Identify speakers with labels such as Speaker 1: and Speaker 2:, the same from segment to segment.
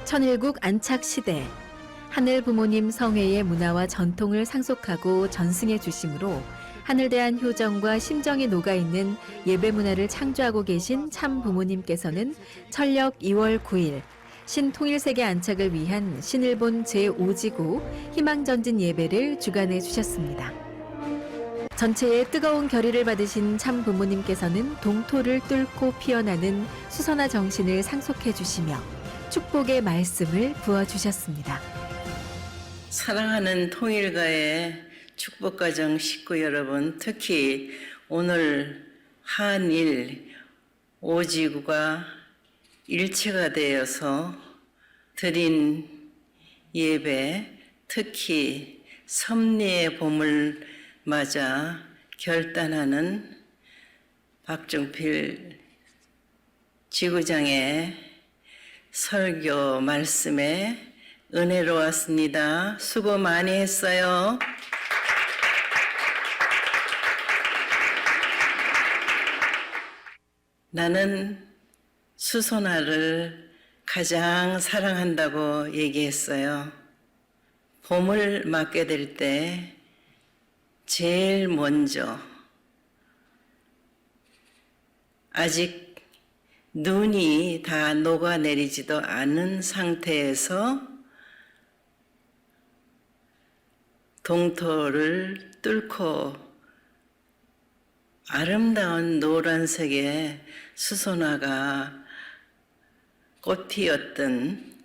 Speaker 1: 천일국 안착시대 하늘 부모님 성회의 문화와 전통을 상속하고 전승해 주심으로 하늘대한 효정과 심정이 녹아있는 예배 문화를 창조하고 계신 참 부모님께서는 철력 2월 9일 신통일세계 안착을 위한 신일본 제5지구 희망전진 예배를 주관해 주셨습니다. 전체의 뜨거운 결의를 받으신 참 부모님께서는 동토를 뚫고 피어나는 수선화 정신을 상속해 주시며 축복의 말씀을 부어주셨습니다.
Speaker 2: 사랑하는 통일가의 축복가정 식구 여러분, 특히 오늘 한일 5지구가 일체가 되어서 드린 예배, 특히 섭리의 봄을 맞아 결단하는 박종필 지구장의 설교 말씀에 은혜로웠습니다. 수고 많이 했어요. 나는 수선화를 가장 사랑한다고 얘기했어요. 봄을 맞게 될 때 제일 먼저 아직 눈이 다 녹아내리지도 않은 상태에서 동토를 뚫고 아름다운 노란색의 수선화가 꽃피었던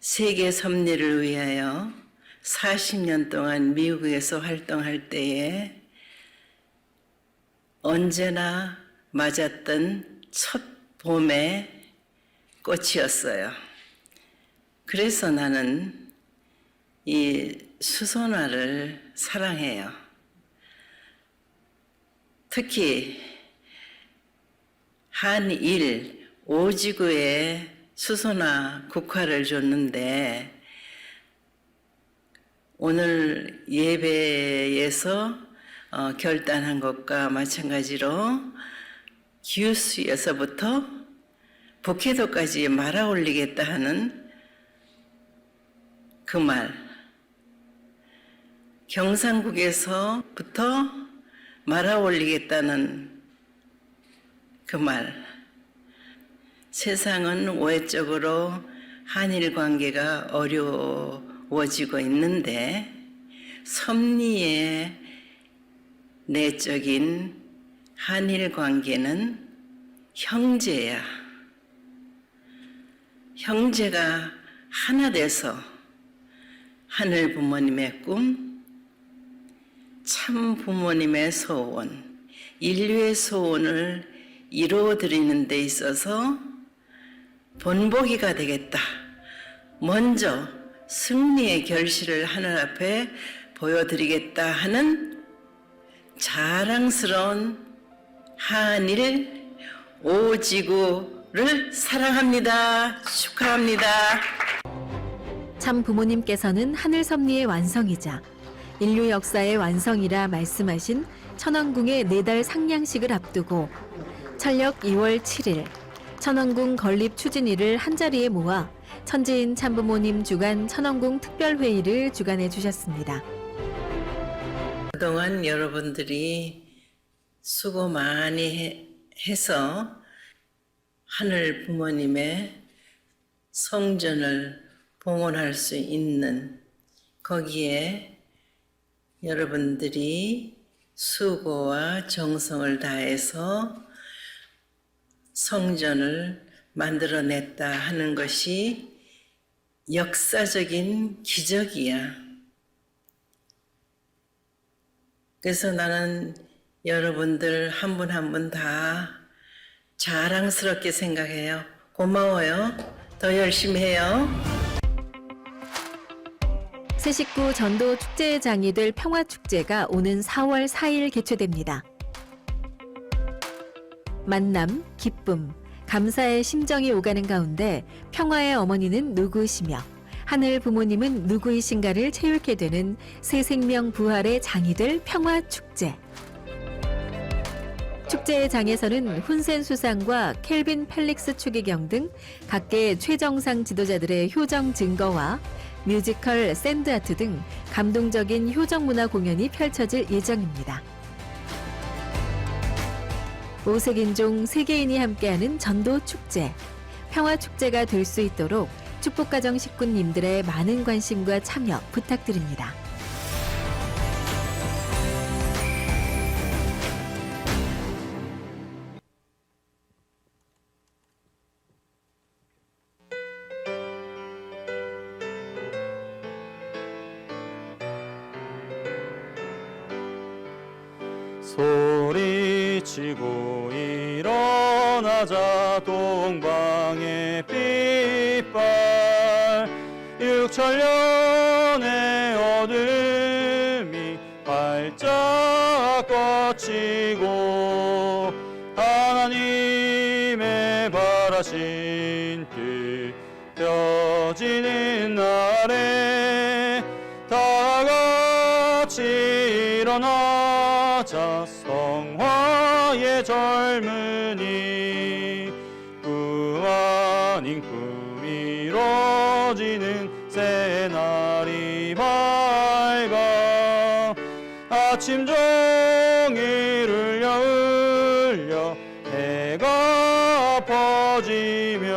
Speaker 2: 세계 섭리를 위하여 40년 동안 미국에서 활동할 때에 언제나 맞았던 첫 봄의 꽃이었어요. 그래서 나는 이 수선화를 사랑해요. 특히 한일 5지구에 수선화 국화를 줬는데 오늘 예배에서 결단한 것과 마찬가지로 기우스에서부터 북해도까지 말아 올리겠다 하는 그 말, 경상국에서부터 말아 올리겠다는 그 말, 세상은 외적으로 한일 관계가 어려워지고 있는데 섭리의 내적인 한일 관계는 형제야. 형제가 하나 돼서 하늘 부모님의 꿈, 참 부모님의 소원, 인류의 소원을 이루어드리는 데 있어서 본보기가 되겠다. 먼저 승리의 결실을 하늘 앞에 보여드리겠다 하는 자랑스러운 한일 5지구를 사랑합니다. 축하합니다.
Speaker 1: 참 부모님께서는 하늘 섭리의 완성이자 인류 역사의 완성이라 말씀하신 천왕궁의 4달 상냥식을 앞두고 철력 2월 7일 천왕궁 건립 추진위를 한자리에 모아 천지인 참부모님 주간 천왕궁 특별회의를 주관해 주셨습니다.
Speaker 2: 그동안 여러분들이 수고 많이 해서 하늘 부모님의 성전을 봉헌할 수 있는 거기에 여러분들이 수고와 정성을 다해서 성전을 만들어냈다 하는 것이 역사적인 기적이야. 그래서 나는 여러분들 한 분 한 분 다 자랑스럽게 생각해요. 고마워요. 더 열심히 해요.
Speaker 1: 새 식구 전도 축제의 장이 될 평화축제가 오는 4월 4일 개최됩니다. 만남, 기쁨, 감사의 심정이 오가는 가운데 평화의 어머니는 누구이시며 하늘 부모님은 누구이신가를 채울게 되는 새 생명 부활의 장이 될 평화축제. 축제의 장에서는 훈센 수상과 켈빈 펠릭스 추기경 등 각계 최정상 지도자들의 효정 증거와 뮤지컬 샌드아트 등 감동적인 효정 문화 공연이 펼쳐질 예정입니다. 5색인종 세계인이 함께하는 전도 축제, 평화 축제가 될 수 있도록 축복가정 식구님들의 많은 관심과 참여 부탁드립니다.
Speaker 3: 소리치고 일어나자 동방의 빛발 6천년의 어둠이 활짝 뻗치고 하나님의 바라신 뜻 펴지는 날에 다같이 일어나자 성화의 젊은이 꿈 아닌 꿈이 이루어지는 새날이 밝아 아침 종일 울려 해가 퍼지면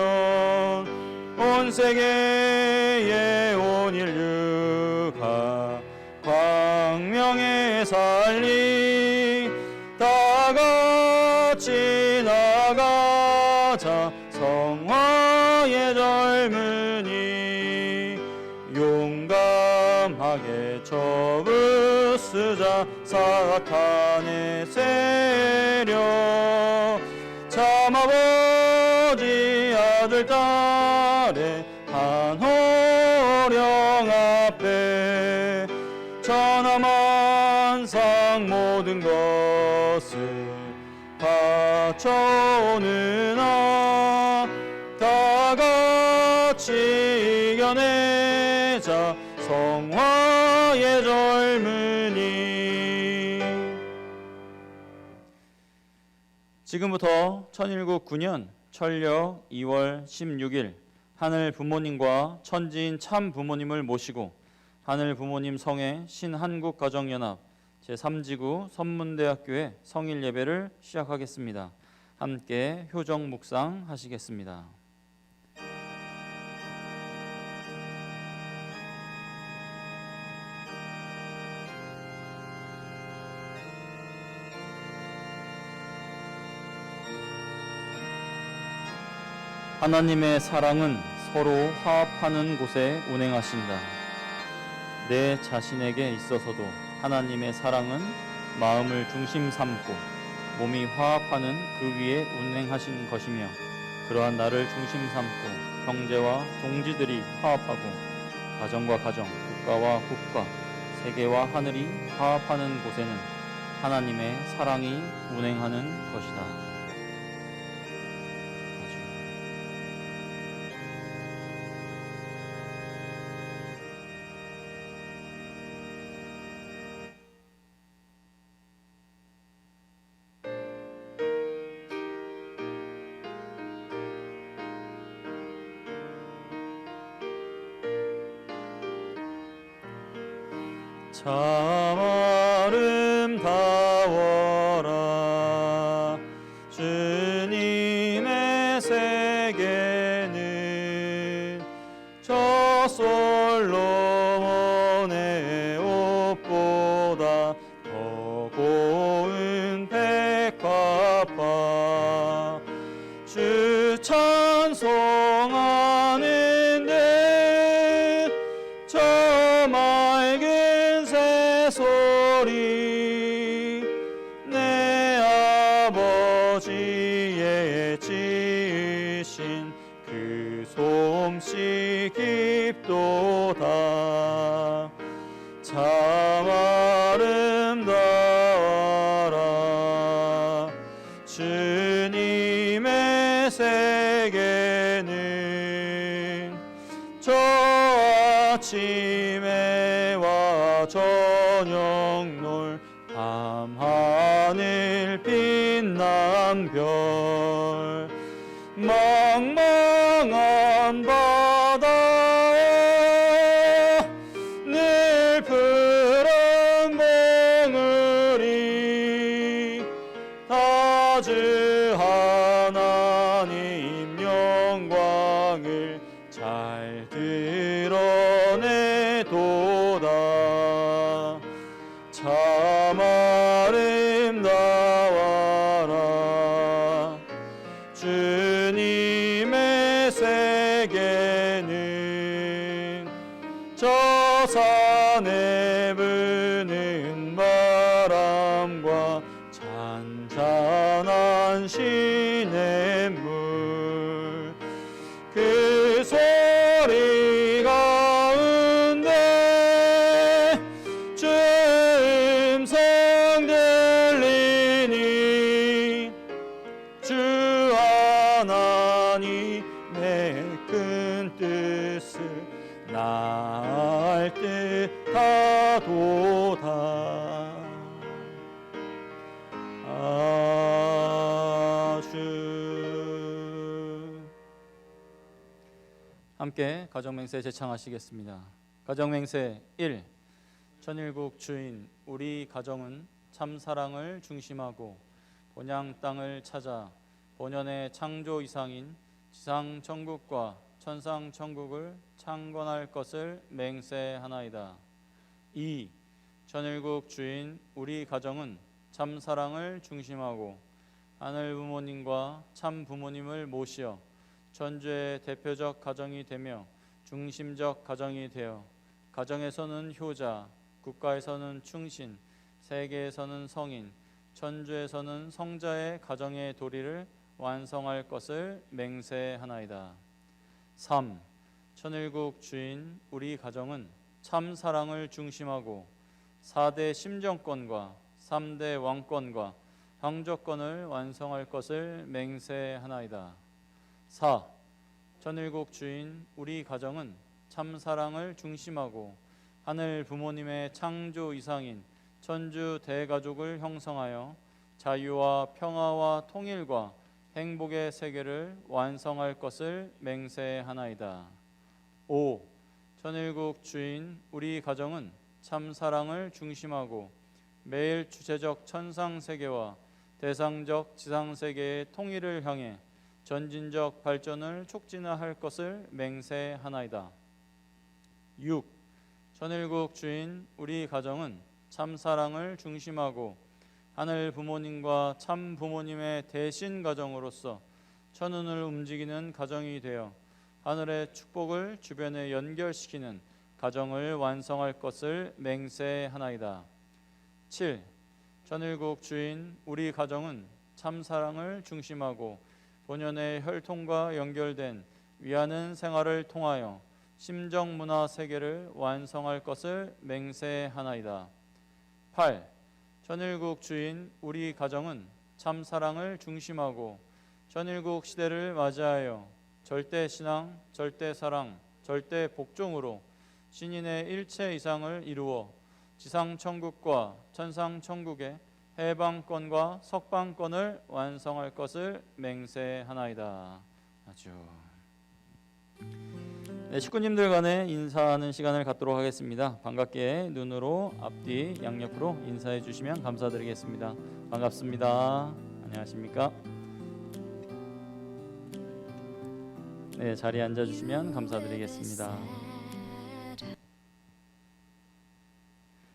Speaker 3: 온 세계에 온 인류가 광명에 살리 다같이 나가자 성화의 젊은이 용감하게 접으쓰자 사탄의 세력 참 아버지 아들 딸의 한 호령 앞에 천하만상 모든 것을 바쳐오느나 다같이 이겨내자 성화의 젊은이. 지금부터 천일국 9년 철력 2월 16일 하늘 부모님과 천지인 참 부모님을 모시고 하늘 부모님 성회 신한국가정연합 제3지구 선문대학교의 성일 예배를 시작하겠습니다. 함께 효정 묵상 하시겠습니다. 하나님의 사랑은 서로 화합하는 곳에 운행하신다. 내 자신에게 있어서도 하나님의 사랑은 마음을 중심 삼고 몸이 화합하는 그 위에 운행하신 것이며 그러한 나를 중심 삼고 형제와 종지들이 화합하고 가정과 가정, 국가와 국가, 세계와 하늘이 화합하는 곳에는 하나님의 사랑이 운행하는 것이다. 참 아름다워라 주님의 세계는 저 솔로몬의 옷보다 더 고운 백합화 주 찬송하는데 저 맑은 소리 내 아버지의 지으신 그 솜씨 깊도다. 참 아름다워라 주님의 세계는 저 아침에와 저녁 놀 밤하늘 빛나 망망한 바다에 늘 푸른 봉우리 다주 하나님 영광을 잘 드러내도다. 참 아름다워라. 주님의 세계는 저 산에 부는 바람과 잔잔한 시냇물 그 소리 가운데 주 음성 들리니 주 하나님의 큰 뜻을 나을 듯하도다. 아주 함께 가정맹세 제창하시겠습니다. 가정맹세 1. 천일국 주인 우리 가정은 참 사랑을 중심하고 본향 땅을 찾아 본연의 창조 이상인 지상 천국과 천상 천국을 창건할 것을 맹세하나이다. 2. 천일국 주인 우리 가정은 참 사랑을 중심하고 하늘 부모님과 참 부모님을 모시어 천주의 대표적 가정이 되며 중심적 가정이 되어 가정에서는 효자, 국가에서는 충신, 세계에서는 성인, 천주에서는 성자의 가정의 도리를 완성할 것을 맹세하나이다. 3. 천일국 주인 우리 가정은 참 사랑을 중심하고 4대 심정권과 3대 왕권과 황족권을 완성할 것을 맹세하나이다. 4. 천일국 주인 우리 가정은 참 사랑을 중심하고 하늘 부모님의 창조 이상인 천주 대가족을 형성하여 자유와 평화와 통일과 행복의 세계를 완성할 것을 맹세하나이다. 5. 천일국 주인 우리 가정은 참 사랑을 중심하고 매일 주체적 천상 세계와 대상적 지상 세계의 통일을 향해 전진적 발전을 촉진할 것을 맹세하나이다. 6. 천일국 주인 우리 가정은 참 사랑을 중심하고 하늘 부모님과 참 부모님의 대신 가정으로서 천운을 움직이는 가정이 되어 하늘의 축복을 주변에 연결시키는 가정을 완성할 것을 맹세하나이다. 7. 천일국 주인 우리 가정은 참 사랑을 중심하고 본연의 혈통과 연결된 위하는 생활을 통하여 심정 문화 세계를 완성할 것을 맹세하나이다. 8. 천일국 주인 우리 가정은 참 사랑을 중심하고 천일국 시대를 맞이하여 절대 신앙, 절대 사랑, 절대 복종으로 신인의 일체 이상을 이루어 지상 천국과 천상 천국의 해방권과 석방권을 완성할 것을 맹세하나이다. 아주. 네, 식구님들 간에 인사하는 시간을 갖도록 하겠습니다. 반갑게 눈으로 앞뒤 양옆으로 인사해 주시면 감사드리겠습니다. 반갑습니다. 안녕하십니까? 네, 자리에 앉아 주시면 감사드리겠습니다.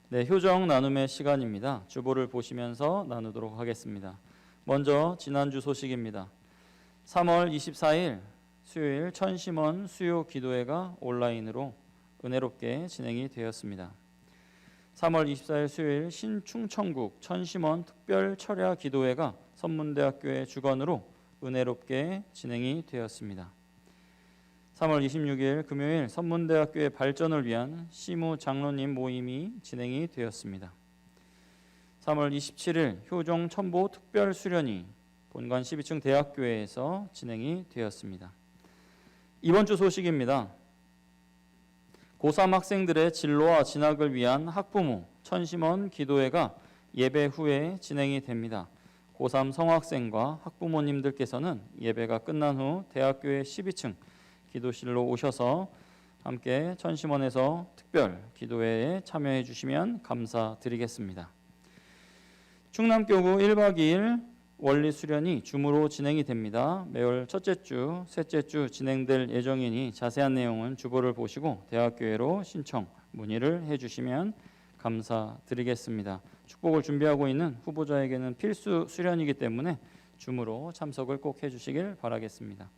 Speaker 3: 네, 효정 나눔의 시간입니다. 주보를 보시면서 나누도록 하겠습니다. 먼저 지난주 소식입니다. 3월 24일 수요일 천심원 수요 기도회가 온라인으로 은혜롭게 진행이 되었습니다. 3월 24일 수요일 신충천국 천심원 특별 철야 기도회가 선문대학교의 주관으로 은혜롭게 진행이 되었습니다. 3월 26일 금요일 선문대학교의 발전을 위한 시무 장로님 모임이 진행이 되었습니다. 3월 27일 효종 첨보 특별 수련이 본관 12층 대학교회에서 진행이 되었습니다. 이번 주 소식입니다. 고3 학생들의 진로와 진학을 위한 학부모 천심원 기도회가 예배 후에 진행이 됩니다. 고3 성학생과 학부모님들께서는 예배가 끝난 후 대학교의 12층 기도실로 오셔서 함께 천심원에서 특별 기도회에 참여해 주시면 감사드리겠습니다. 충남교구 1박 2일 원리 수련이 줌으로 진행이 됩니다. 매월 첫째 주, 셋째 주 진행될 예정이니 자세한 내용은 주보를 보시고 대학교회로 신청, 문의를 해주시면 감사드리겠습니다. 축복을 준비하고 있는 후보자에게는 필수 수련이기 때문에 줌으로 참석을 꼭 해주시길 바라겠습니다.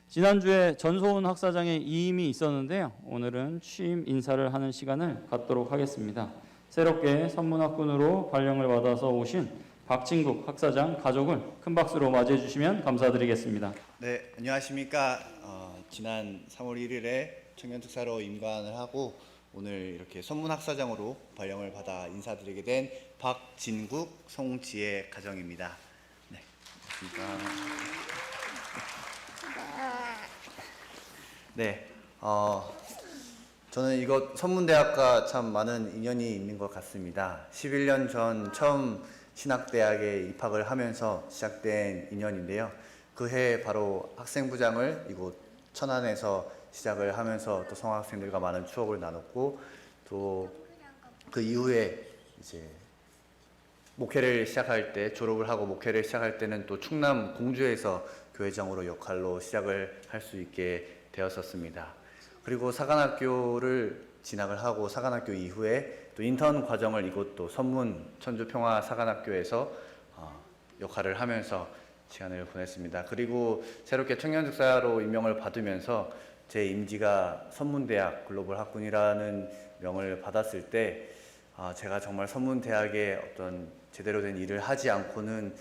Speaker 3: 지난주에 전소훈 학사장의 이임이 있었는데요. 오늘은 취임 인사를 하는 시간을 갖도록 하겠습니다. 새롭게 선문학군으로 발령을 받아서 오신 박진국 학사장 가족을 큰 박수로 맞이해 주시면 감사드리겠습니다.
Speaker 4: 네, 안녕하십니까. 지난 3월 1일에 청년특사로 임관을 하고 오늘 이렇게 선문학사장으로 발령을 받아 인사드리게 된 박진국, 송지혜 가정입니다. 네, 반갑습니다. 네, 저는 이곳 선문대학과 참 많은 인연이 있는 것 같습니다. 11년 전 처음 신학대학에 입학을 하면서 시작된 인연인데요. 그 해 바로 학생부장을 이곳 천안에서 시작을 하면서 또 성학생들과 많은 추억을 나눴고 또 그 이후에 이제 목회를 시작할 때 졸업을 하고 목회를 시작할 때는 또 충남 공주에서 교회장으로 역할로 시작을 할 수 있게 되었었습니다. 그리고 사관학교를 진학을 하고 사관학교 이후에 또 인턴 과정을 이곳 또 선문 천주평화 사관학교에서 역할을 하면서 시간을 보냈습니다. 그리고 새롭게 청년특사로 임명을 받으면서 제 임지가 선문대학 글로벌 학군이라는 명을 받았을 때 제가 정말 선문대학에 어떤 제대로 된 일을 하지 않고는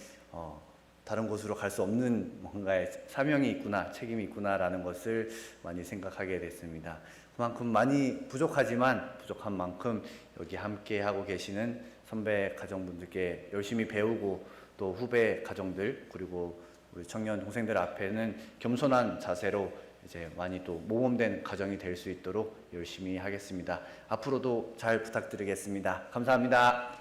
Speaker 4: 다른 곳으로 갈 수 없는 뭔가의 사명이 있구나, 책임이 있구나라는 것을 많이 생각하게 됐습니다. 그만큼 많이 부족하지만 부족한 만큼 여기 함께 하고 계시는 선배 가정분들께 열심히 배우고 또 후배 가정들 그리고 우리 청년 동생들 앞에는 겸손한 자세로 이제 많이 또 모범된 가정이 될 수 있도록 열심히 하겠습니다. 앞으로도 잘 부탁드리겠습니다. 감사합니다.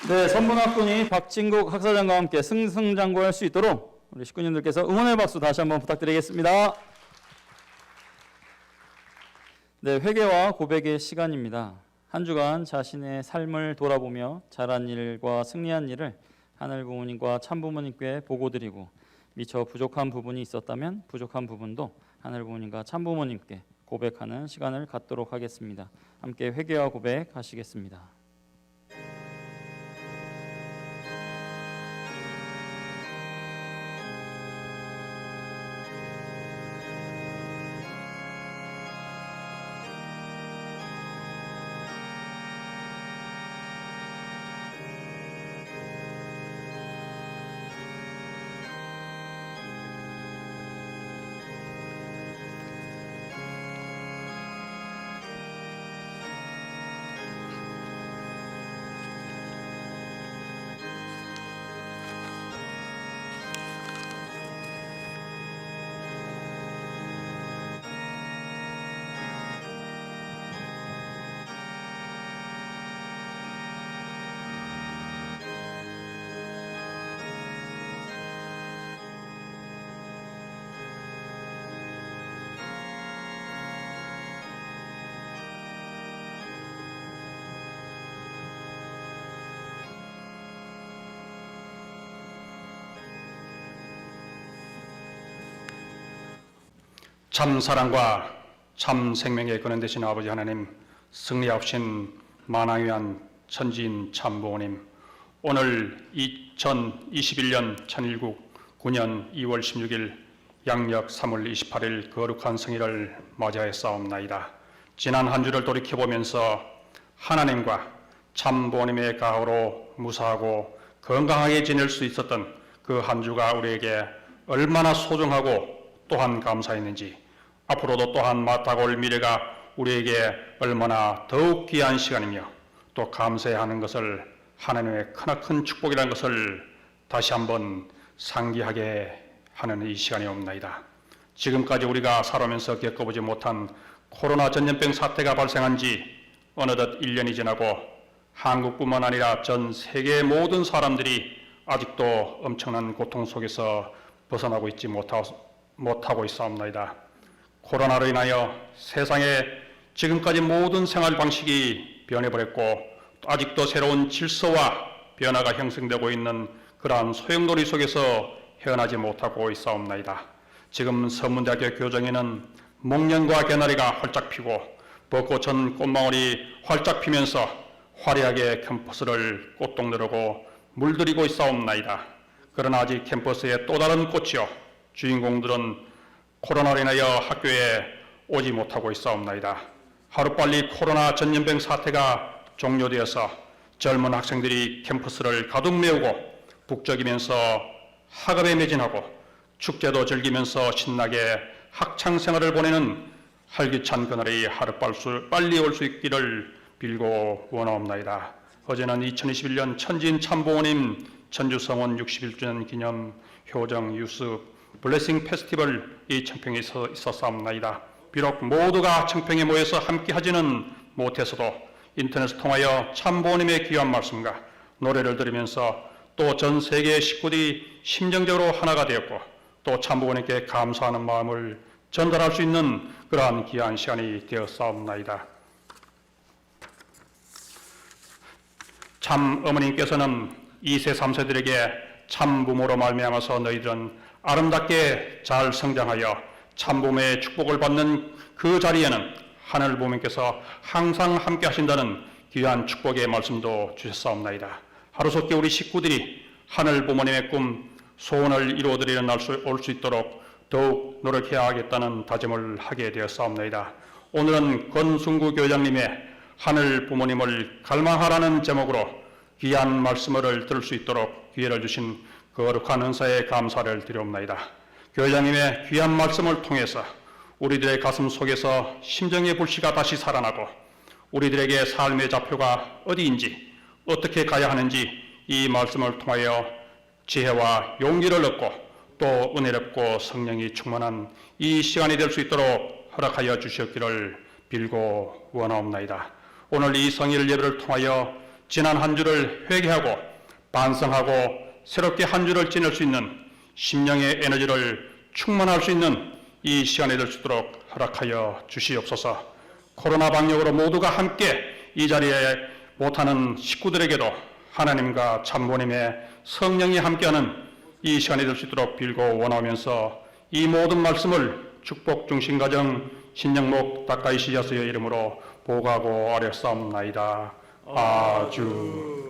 Speaker 3: 네, 선문학군이 박진국 학사장과 함께 승승장구할 수 있도록 우리 식구님들께서 응원의 박수 다시 한번 부탁드리겠습니다. 네, 회개와 고백의 시간입니다. 한 주간 자신의 삶을 돌아보며 잘한 일과 승리한 일을 하늘 부모님과 참 부모님께 보고드리고 미처 부족한 부분이 있었다면 부족한 부분도 하늘 부모님과 참 부모님께 고백하는 시간을 갖도록 하겠습니다. 함께 회개와 고백하시겠습니다.
Speaker 5: 참 사랑과 참 생명의 근원 되신 아버지 하나님, 승리하신 만왕위한 천지인 참부모님, 오늘 2021년 천일국 9년 2월 16일 양력 3월 28일 거룩한 성일을 맞이하였사옵나이다. 지난 한 주를 돌이켜보면서 하나님과 참부모님의 가호로 무사하고 건강하게 지낼 수 있었던 그 한 주가 우리에게 얼마나 소중하고 또한 감사했는지, 앞으로도 또한 맞다가올 미래가 우리에게 얼마나 더욱 귀한 시간이며 또 감사해야 하는 것을, 하나님의 크나큰 축복이라는 것을 다시 한번 상기하게 하는 이 시간이옵나이다. 지금까지 우리가 살아오면서 겪어보지 못한 코로나 전염병 사태가 발생한 지 어느덧 1년이 지나고 한국뿐만 아니라 전 세계의 모든 사람들이 아직도 엄청난 고통 속에서 벗어나고 있지 못하고 있사옵나이다. 코로나로 인하여 세상의 지금까지 모든 생활 방식이 변해버렸고 또 아직도 새로운 질서와 변화가 형성되고 있는 그러한 소용돌이 속에서 헤어나지 못하고 있사옵나이다. 지금 서문대학교 교정에는 목련과 개나리가 활짝 피고 벚꽃은 꽃망울이 활짝 피면서 화려하게 캠퍼스를 꽃동네로고 물들이고 있사옵나이다. 그러나 아직 캠퍼스에 또 다른 꽃이요 주인공들은 코로나로 인하여 학교에 오지 못하고 있사옵나이다. 하루빨리 코로나 전염병 사태가 종료되어서 젊은 학생들이 캠퍼스를 가득 메우고 북적이면서 학업에 매진하고 축제도 즐기면서 신나게 학창 생활을 보내는 활기찬 그날이 하루빨리 올 수 있기를 빌고 원하옵나이다. 어제는 2021년 천지인 참부모님 천주성원 61주년 기념 효정 유스 블레싱 페스티벌이 청평에 있었사옵나이다. 비록 모두가 청평에 모여서 함께 하지는 못해서도 인터넷을 통하여 참부모님의 귀한 말씀과 노래를 들으면서 또 전 세계의 식구들이 심정적으로 하나가 되었고 또 참부모님께 감사하는 마음을 전달할 수 있는 그러한 귀한 시간이 되었사옵나이다. 참 어머님께서는 2세, 3세들에게 참부모로 말미암아서 너희들은 아름답게 잘 성장하여 참부모의 축복을 받는 그 자리에는 하늘 부모님께서 항상 함께 하신다는 귀한 축복의 말씀도 주셨사옵나이다. 하루속히 우리 식구들이 하늘 부모님의 꿈, 소원을 이루어드리는 날 올 수 있도록 더욱 노력해야 하겠다는 다짐을 하게 되었사옵나이다. 오늘은 권순구 교장님의 하늘 부모님을 갈망하라는 제목으로 귀한 말씀을 들을 수 있도록 기회를 주신 거룩한 은사에 감사를 드리옵나이다. 교장님의 귀한 말씀을 통해서 우리들의 가슴 속에서 심정의 불씨가 다시 살아나고 우리들에게 삶의 좌표가 어디인지 어떻게 가야 하는지 이 말씀을 통하여 지혜와 용기를 얻고 또 은혜롭고 성령이 충만한 이 시간이 될 수 있도록 허락하여 주셨기를 빌고 원하옵나이다. 오늘 이 성일 예배를 통하여 지난 한 주를 회개하고 반성하고 새롭게 한 주를 지낼 수 있는 심령의 에너지를 충만할 수 있는 이 시간이 될 수 있도록 허락하여 주시옵소서. 코로나 방역으로 모두가 함께 이 자리에 못하는 식구들에게도 하나님과 참부모님의 성령이 함께하는 이 시간이 될 수 있도록 빌고 원하면서 이 모든 말씀을 축복 중심 가정 신영목 다카이시야스의 이름으로 보고하고 아뢰옵나이다. 아주.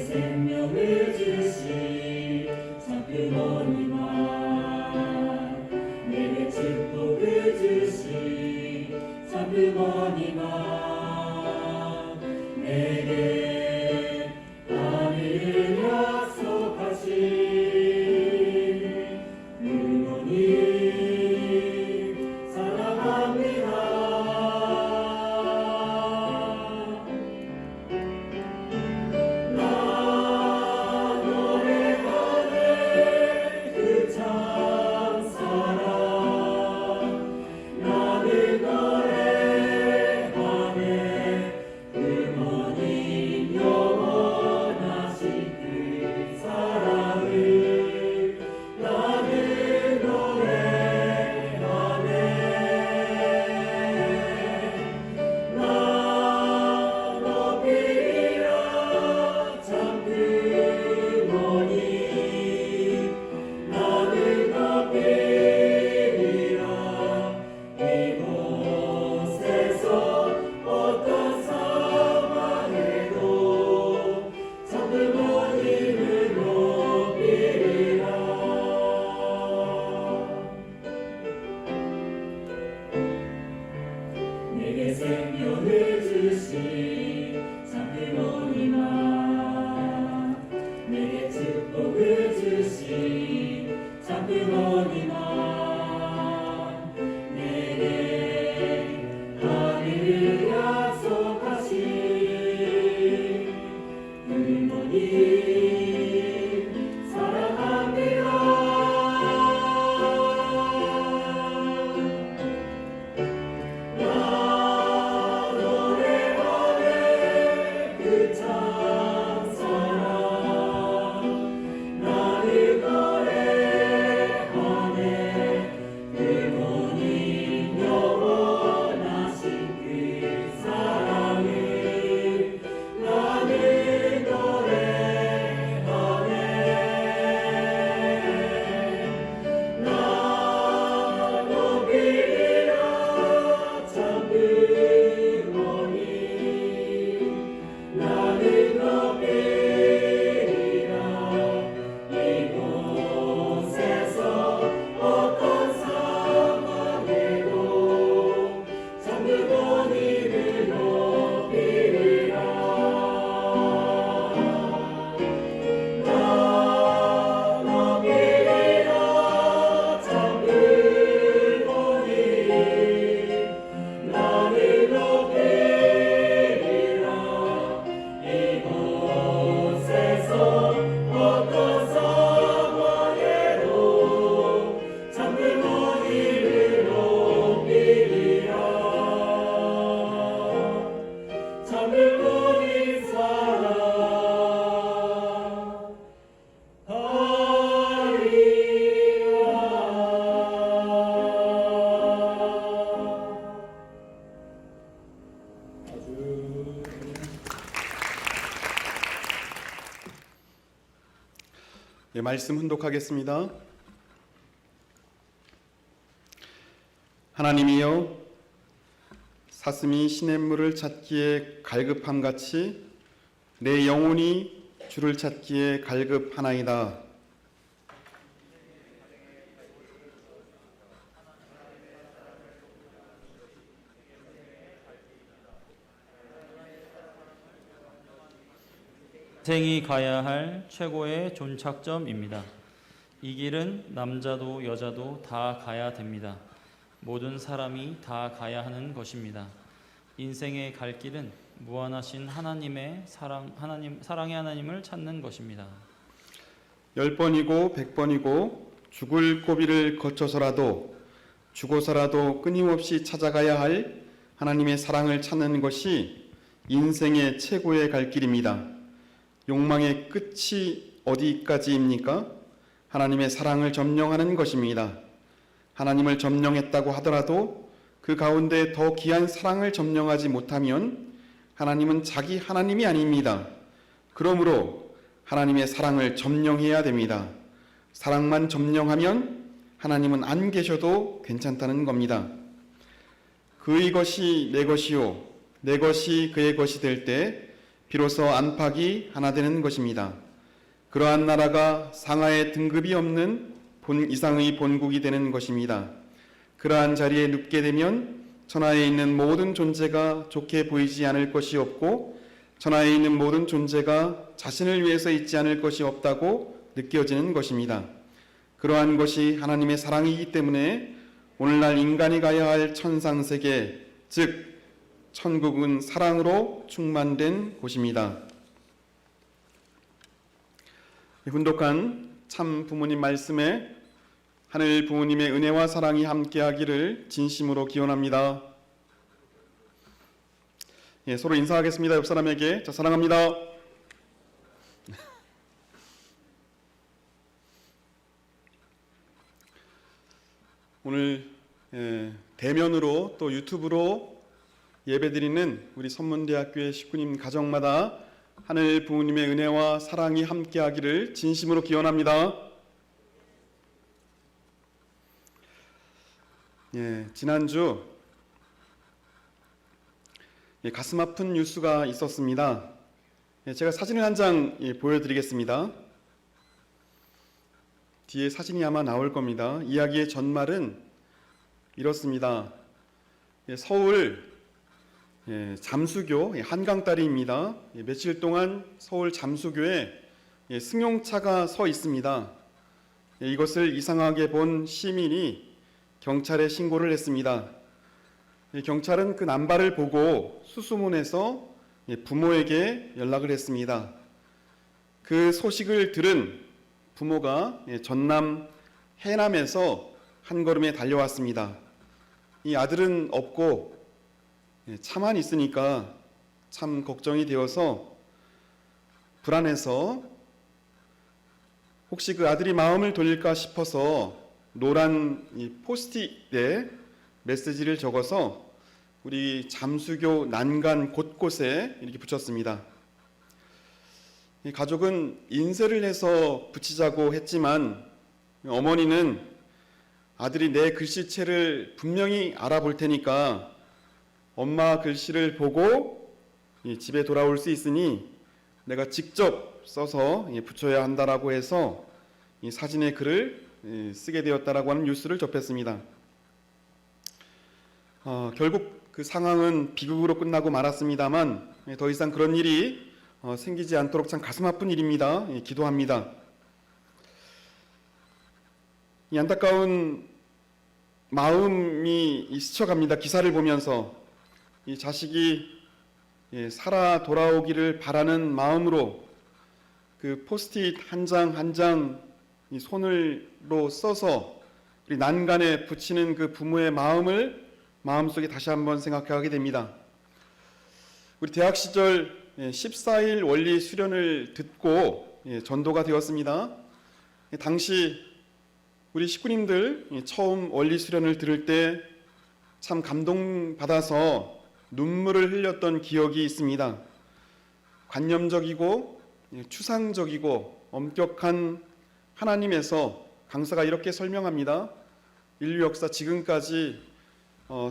Speaker 6: 나는 너의 예, 말씀 훈독하겠습니다. 하나님이여, 사슴이 시냇물을 찾기에 갈급함 같이 내 영혼이 주를 찾기에 갈급하나이다.
Speaker 3: 인생이 가야 할 최고의 종착점입니다. 이 길은 남자도 여자도 다 가야 됩니다. 모든 사람이 다 가야 하는 것입니다. 인생의 갈 길은 무한하신 하나님의 사랑의 하나님을 찾는 것입니다.
Speaker 6: 10번이고 100번이고 죽을 고비를 거쳐서라도 죽어서라도 끊임없이 찾아가야 할 하나님의 사랑을 찾는 것이 인생의 최고의 갈 길입니다. 욕망의 끝이 어디까지입니까? 하나님의 사랑을 점령하는 것입니다. 하나님을 점령했다고 하더라도 그 가운데 더 귀한 사랑을 점령하지 못하면 하나님은 자기 하나님이 아닙니다. 그러므로 하나님의 사랑을 점령해야 됩니다. 사랑만 점령하면 하나님은 안 계셔도 괜찮다는 겁니다. 그의 것이 내 것이요 내 것이 그의 것이 될 때 비로소 안팎이 하나 되는 것입니다. 그러한 나라가 상하의 등급이 없는 본 이상의 본국이 되는 것입니다. 그러한 자리에 눕게 되면 천하에 있는 모든 존재가 좋게 보이지 않을 것이 없고 천하에 있는 모든 존재가 자신을 위해서 있지 않을 것이 없다고 느껴지는 것입니다. 그러한 것이 하나님의 사랑이기 때문에 오늘날 인간이 가야 할 천상세계, 즉 천국은 사랑으로 충만된 곳입니다. 훈독한 참 부모님 말씀에 하늘 부모님의 은혜와 사랑이 함께하기를 진심으로 기원합니다. 예, 서로 인사하겠습니다. 옆 사람에게 사랑합니다. 오늘 대면으로 또 유튜브로 예배드리는 우리 선문대학교의 식구님 가정마다 하늘 부모님의 은혜와 사랑이 함께하기를 진심으로 기원합니다. 예, 지난주 가슴 아픈 뉴스가 있었습니다. 제가 사진을 한 장 보여드리겠습니다. 뒤에 사진이 아마 나올 겁니다. 이야기의 전말은 이렇습니다. 서울 잠수교 한강다리입니다. 며칠 동안 서울 잠수교에 승용차가 서 있습니다. 이것을 이상하게 본 시민이 경찰에 신고를 했습니다. 경찰은 그 남발을 보고 수소문해서 부모에게 연락을 했습니다. 그 소식을 들은 부모가 전남 해남에서 한 걸음에 달려왔습니다. 이 아들은 없고 차만 있으니까 참 걱정이 되어서 불안해서 혹시 그 아들이 마음을 돌릴까 싶어서 노란 이 포스트잇에 메시지를 적어서 우리 잠수교 난간 곳곳에 이렇게 붙였습니다. 이 가족은 인쇄를 해서 붙이자고 했지만 어머니는 아들이 내 글씨체를 분명히 알아볼 테니까 엄마 글씨를 보고 집에 돌아올 수 있으니 내가 직접 써서 붙여야 한다라고 해서 이 사진의 글을 쓰게 되었다라고 하는 뉴스를 접했습니다. 결국 그 상황은 비극으로 끝나고 말았습니다만 더 이상 그런 일이 생기지 않도록 참 가슴 아픈 일입니다. 기도합니다. 이 안타까운 마음이 스쳐갑니다. 기사를 보면서 이 자식이 살아 돌아오기를 바라는 마음으로 그 포스트잇 한 장 한 장 손으로 써서 우리 난간에 붙이는 그 부모의 마음을 마음속에 다시 한번 생각하게 됩니다. 우리 대학 시절 14일 원리 수련을 듣고 전도가 되었습니다. 당시 우리 식구님들 처음 원리 수련을 들을 때 참 감동받아서 눈물을 흘렸던 기억이 있습니다. 관념적이고 추상적이고 엄격한 하나님에서 강사가 이렇게 설명합니다. 인류 역사 지금까지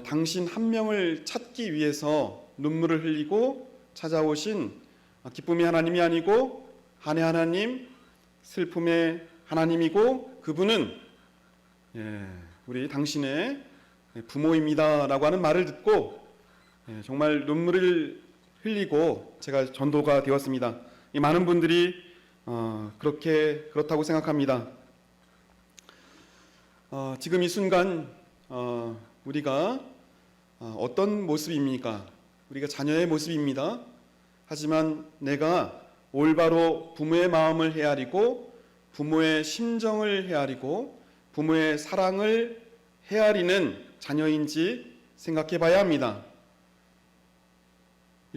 Speaker 6: 당신 한 명을 찾기 위해서 눈물을 흘리고 찾아오신 기쁨의 하나님이 아니고 한의 하나님, 슬픔의 하나님이고 그분은 우리 당신의 부모입니다라고 하는 말을 듣고 정말 눈물을 흘리고 제가 전도가 되었습니다. 많은 분들이 그렇다고 생각합니다. 지금 이 순간 우리가 어떤 모습입니까? 우리가 자녀의 모습입니다. 하지만 내가 올바로 부모의 마음을 헤아리고 부모의 심정을 헤아리고 부모의 사랑을 헤아리는 자녀인지 생각해 봐야 합니다.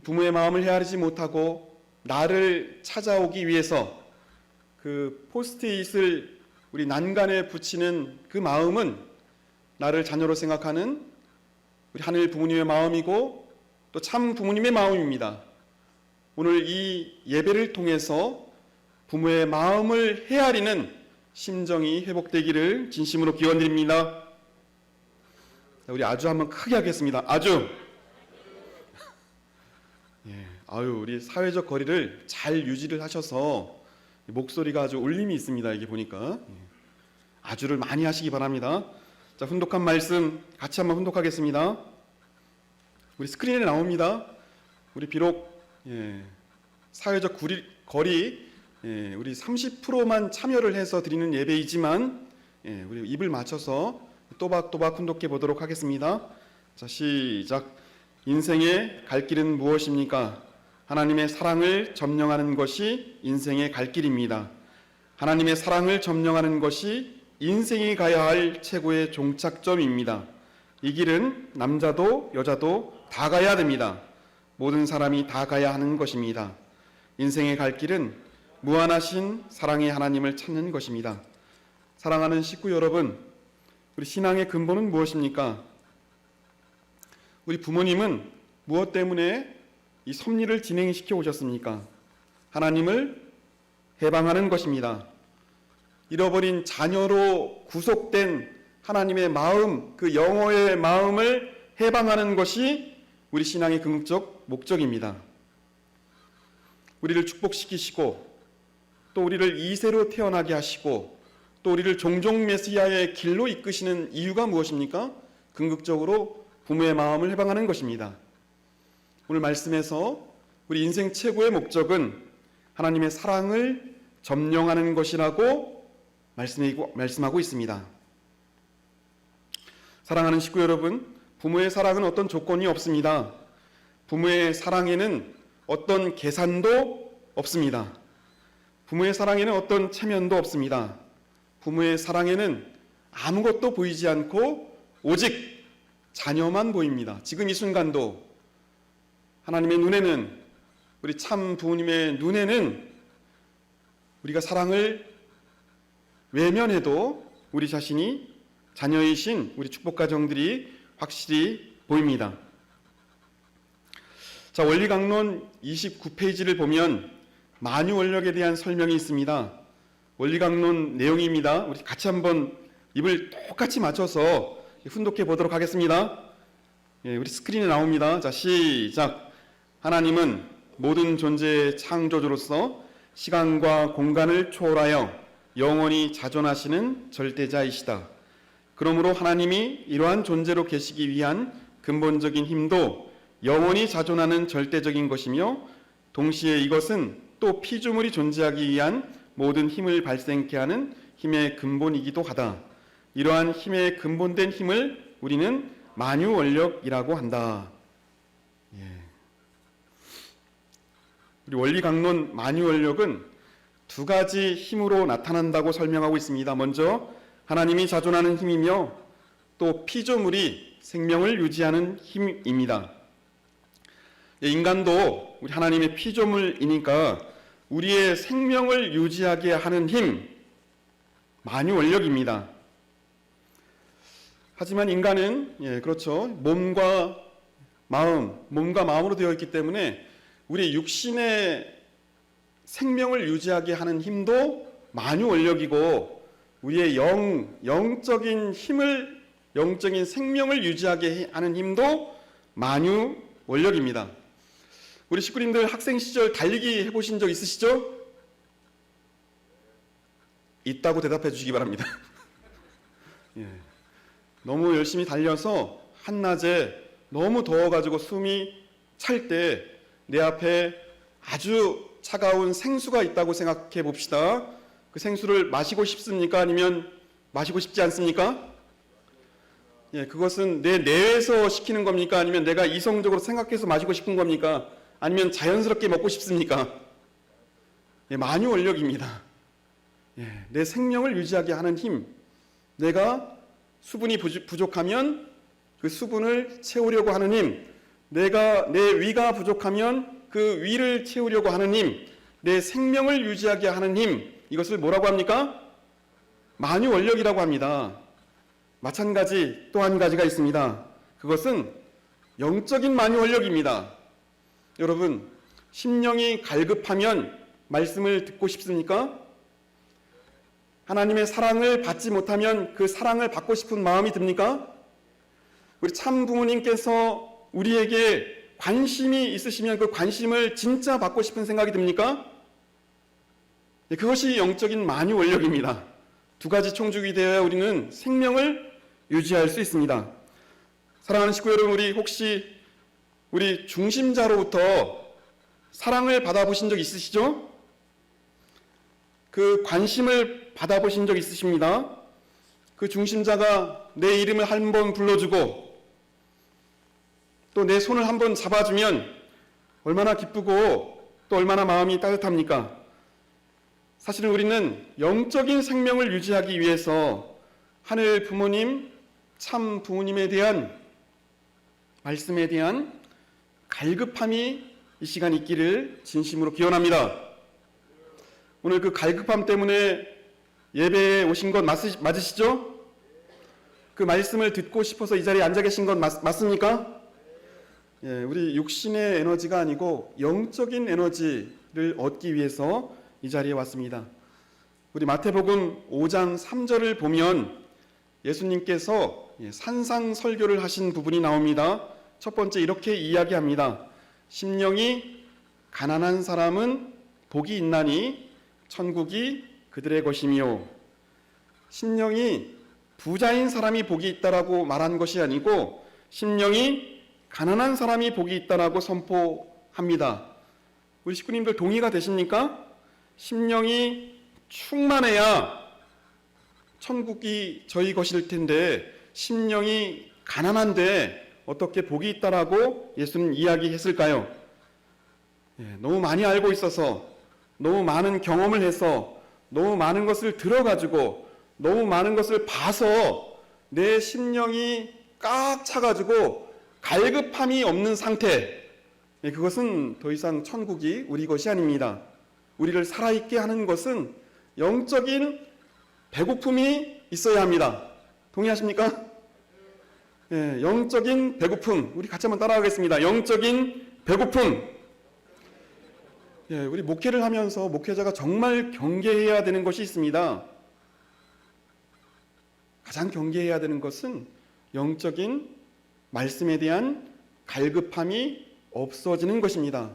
Speaker 6: 부모의 마음을 헤아리지 못하고 나를 찾아오기 위해서 그 포스트잇을 우리 난간에 붙이는 그 마음은 나를 자녀로 생각하는 우리 하늘 부모님의 마음이고 또 참 부모님의 마음입니다. 오늘 이 예배를 통해서 부모의 마음을 헤아리는 심정이 회복되기를 진심으로 기원드립니다. 우리 아주 한번 크게 하겠습니다. 아주. 우리 사회적 거리를 잘 유지를 하셔서 목소리가 아주 울림이 있습니다. 이게 보니까 아주를 많이 하시기 바랍니다. 자, 훈독한 말씀 같이 한번 훈독하겠습니다. 우리 스크린에 나옵니다. 우리 비록 사회적 거리 우리 30%만 참여를 해서 드리는 예배이지만 우리 입을 맞춰서 또박또박 훈독해 보도록 하겠습니다. 자, 시작. 인생의 갈 길은 무엇입니까? 하나님의 사랑을 점령하는 것이 인생의 갈 길입니다. 하나님의 사랑을 점령하는 것이 인생이 가야 할 최고의 종착점입니다. 이 길은 남자도 여자도 다 가야 됩니다. 모든 사람이 다 가야 하는 것입니다. 인생의 갈 길은 무한하신 사랑의 하나님을 찾는 것입니다. 사랑하는 식구 여러분, 우리 신앙의 근본은 무엇입니까? 우리 부모님은 무엇 때문에 이 섭리를 진행시켜 오셨습니까? 하나님을 해방하는 것입니다. 잃어버린 자녀로 구속된 하나님의 마음, 그 영혼의 마음을 해방하는 것이 우리 신앙의 궁극적 목적입니다. 우리를 축복시키시고 또 우리를 이세로 태어나게 하시고 또 우리를 종종 메시아의 길로 이끄시는 이유가 무엇입니까? 궁극적으로 부모의 마음을 해방하는 것입니다. 오늘 말씀에서 우리 인생 최고의 목적은 하나님의 사랑을 점령하는 것이라고 말씀하고 있습니다. 사랑하는 식구 여러분, 부모의 사랑은 어떤 조건이 없습니다. 부모의 사랑에는 어떤 계산도 없습니다. 부모의 사랑에는 어떤 체면도 없습니다. 부모의 사랑에는 아무것도 보이지 않고 오직 자녀만 보입니다. 지금 이 순간도 하나님의 눈에는, 우리 참 부모님의 눈에는 우리가 사랑을 외면해도 우리 자신이 자녀이신 우리 축복가정들이 확실히 보입니다. 자, 원리강론 29페이지를 보면 만유원력에 대한 설명이 있습니다. 원리강론 내용입니다. 우리 같이 한번 입을 똑같이 맞춰서 훈독해 보도록 하겠습니다. 예, 우리 스크린에 나옵니다. 자, 시작. 하나님은 모든 존재의 창조주로서 시간과 공간을 초월하여 영원히 자존하시는 절대자이시다. 그러므로 하나님이 이러한 존재로 계시기 위한 근본적인 힘도 영원히 자존하는 절대적인 것이며, 동시에 이것은 또 피조물이 존재하기 위한 모든 힘을 발생케 하는 힘의 근본이기도 하다. 이러한 힘의 근본된 힘을 우리는 만유원력이라고 한다. 예. 우리 원리강론 만유원력은 두 가지 힘으로 나타난다고 설명하고 있습니다. 먼저 하나님이 자존하는 힘이며, 또 피조물이 생명을 유지하는 힘입니다. 예, 인간도 우리 하나님의 피조물이니까 우리의 생명을 유지하게 하는 힘, 만유원력입니다. 하지만 인간은, 예, 그렇죠, 몸과 마음으로 되어 있기 때문에 우리 육신의 생명을 유지하게 하는 힘도 만유원력이고, 우리의 영적인 힘을, 영적인 생명을 유지하게 하는 힘도 만유원력입니다. 우리 식구님들 학생 시절 달리기 해보신 적 있으시죠? 있다고 대답해 주시기 바랍니다. 예. 너무 열심히 달려서 한낮에 너무 더워가지고 숨이 찰 때 내 앞에 아주 차가운 생수가 있다고 생각해 봅시다. 그 생수를 마시고 싶습니까? 아니면 마시고 싶지 않습니까? 예, 그것은 내 뇌에서 시키는 겁니까? 아니면 내가 이성적으로 생각해서 마시고 싶은 겁니까? 아니면 자연스럽게 먹고 싶습니까? 예, 만유원력입니다. 예, 내 생명을 유지하게 하는 힘. 내가 수분이 부족하면 그 수분을 채우려고 하는 힘. 내 위가 부족하면 그 위를 채우려고 하는 힘. 내 생명을 유지하게 하는 힘. 이것을 뭐라고 합니까? 만유원력이라고 합니다. 마찬가지 또 한 가지가 있습니다. 그것은 영적인 만유원력입니다. 여러분, 심령이 갈급하면 말씀을 듣고 싶습니까? 하나님의 사랑을 받지 못하면 그 사랑을 받고 싶은 마음이 듭니까? 우리 참 부모님께서 우리에게 관심이 있으시면 그 관심을 진짜 받고 싶은 생각이 듭니까? 그것이 영적인 만유원력입니다. 두 가지 총죽이 되어야 우리는 생명을 유지할 수 있습니다. 사랑하는 식구 여러분, 우리 혹시 우리 중심자로부터 사랑을 받아보신 적 있으시죠? 그 관심을 받아보신 적 있으십니다. 그 중심자가 내 이름을 한번 불러주고 또 내 손을 한번 잡아주면 얼마나 기쁘고 또 얼마나 마음이 따뜻합니까? 사실은 우리는 영적인 생명을 유지하기 위해서 하늘 부모님, 참 부모님에 대한 말씀에 대한 갈급함이 이 시간 있기를 진심으로 기원합니다. 오늘 그 갈급함 때문에 예배에 오신 것 맞으시죠? 그 말씀을 듣고 싶어서 이 자리에 앉아 계신 것 맞습니까? 예, 우리 육신의 에너지가 아니고 영적인 에너지를 얻기 위해서 이 자리에 왔습니다. 우리 마태복음 5장 3절을 보면 예수님께서 산상설교를 하신 부분이 나옵니다. 첫 번째 이렇게 이야기합니다. 심령이 가난한 사람은 복이 있나니 천국이 그들의 것이며, 심령이 부자인 사람이 복이 있다라고 말한 것이 아니고 심령이 가난한 사람이 복이 있다라고 선포합니다. 우리 식구님들 동의가 되십니까? 심령이 충만해야 천국이 저희 것일 텐데 심령이 가난한데 어떻게 복이 있다라고 예수는 이야기했을까요? 너무 많이 알고 있어서 너무 많은 경험을 해서 너무 많은 것을 들어가지고 너무 많은 것을 봐서 내 심령이 꽉 차가지고 갈급함이 없는 상태, 그것은 더 이상 천국이 우리 것이 아닙니다. 우리를 살아있게 하는 것은 영적인 배고픔이 있어야 합니다. 동의하십니까? 예, 영적인 배고픔. 우리 같이 한번 따라가겠습니다. 영적인 배고픔. 예, 우리 목회를 하면서 목회자가 정말 경계해야 되는 것이 있습니다. 가장 경계해야 되는 것은 영적인 말씀에 대한 갈급함이 없어지는 것입니다.